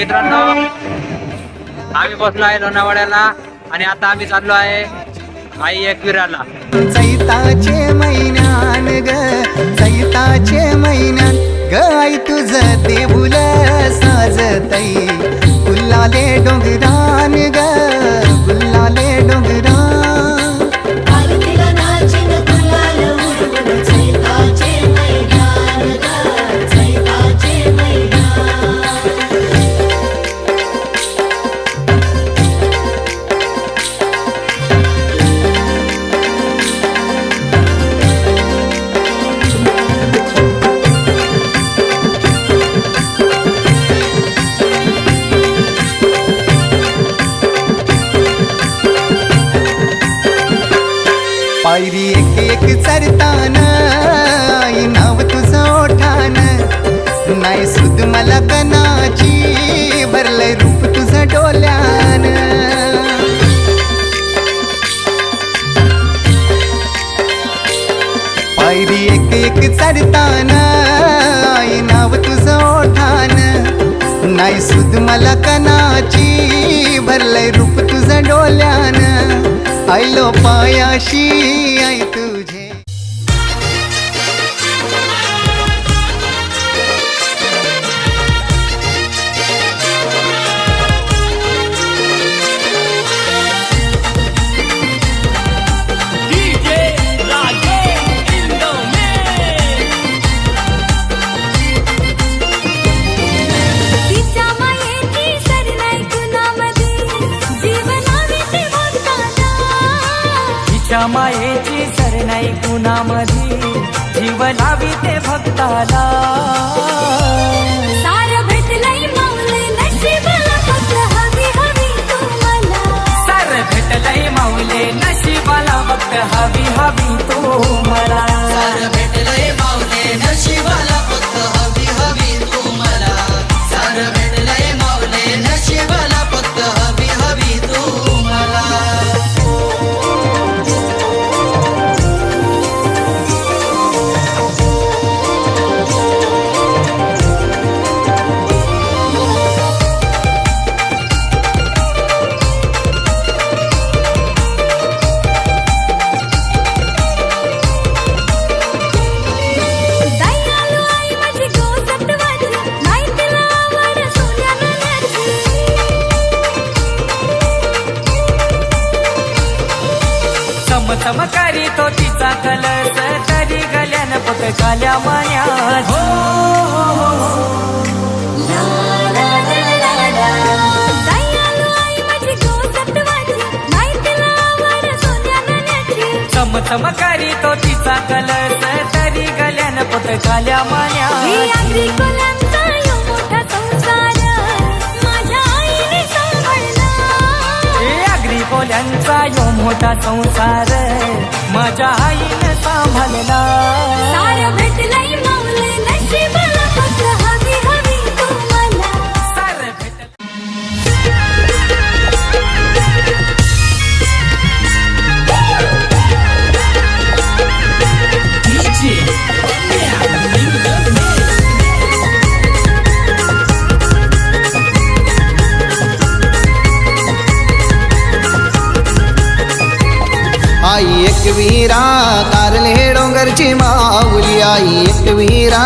मित्रांनो, आम्ही बसलो आहे लोणावळ्याला आणि आता आम्ही चाललो आहे आई एकविराला. चैताचे महिन्यान ग, चैताचे महिन्यान ग, आई तुझं देऊल साजतई. गुल्लाले डोंगरान ग, गुल्लाले डोंगरान. पायरी एक एक चरताना आई नाव तुझं ओठान. नाही सुद मला कनाची, भरलंय रूप तुझं डोल्यान. पायरी एक एक चरताना आई नाव तुझं ओठान. नाही सुद मला कनाची, भरलंय रूप तुझं डोल्यान. आयलो पायाशी आई तुझे. मायेची सर नाही कुणामधी, जीव लावी ते भक्ताला. सार भेटलंय माऊली नशिबाला, फक्त हवी हवी तू मला. सार भेटलंय माऊले नशिबाला, फक्त हवी हवी तू मला. सार भेटलंय माऊले नशिबाला, फक्त हवी हवी तू मला. सार भेटलंय माऊले नशिबाला, फक्त हवी हवी तू मला. चमकारी तो तिचा कलर, तरी गल्यान पक काल्या मान्यात. चमकारी तो तिचा कलर, तरी गल्यान पक काल्या मान्यात. बोल्यांचा यो मोठा संसार, माझ्या आईने सांभाळला. सार भेटलंय माऊली नशिबाला, फक्त हवी हवी तू मला. सार भेटलं. आई एकवीरा कारले डोंगरची माऊली. आई एकवीरा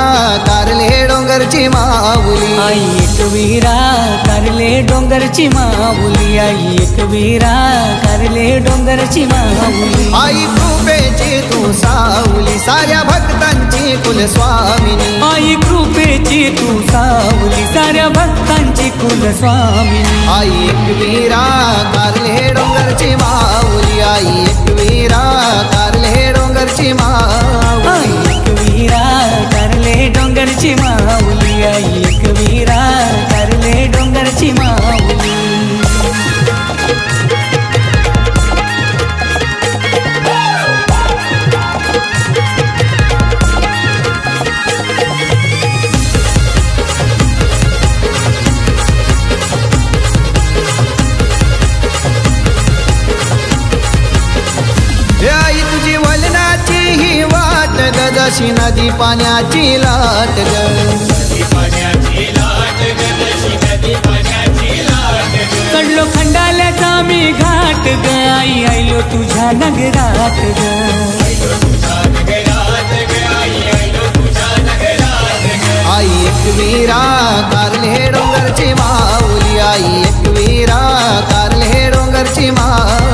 कारले डोंगरची माऊली. आई एकवीरा कारले डोंगरची माऊली. आई एकवीरा कारले डोंगरची माऊली. आई कृपेची तू सावली, साऱ्या भक्तांची कुलस्वामिनी. आई कृपेची तू सावली, साऱ्या भक्तांची कुलस्वामिनी. आई एकवीरा कारले डोंगरची माऊली. आई एकवीरा कारले डोंगरची माऊली. आई एकवीरा कारले डोंगरची माऊली. आई एकवीरा कारले डोंगरची माऊली. आई तुझी वलनाची ही वाट ग, जशी नदी पाण्याची लाट ग. नदी पाण्याची लाट ग, जशी नदी पाण्याची चढलो खंडाल्याचा मी घाट ग आई आईलो तुझ्या नगरात ग आई एकवीरा कारले डोंगरची माऊली आई एकवीरा कारले डोंगरची माऊली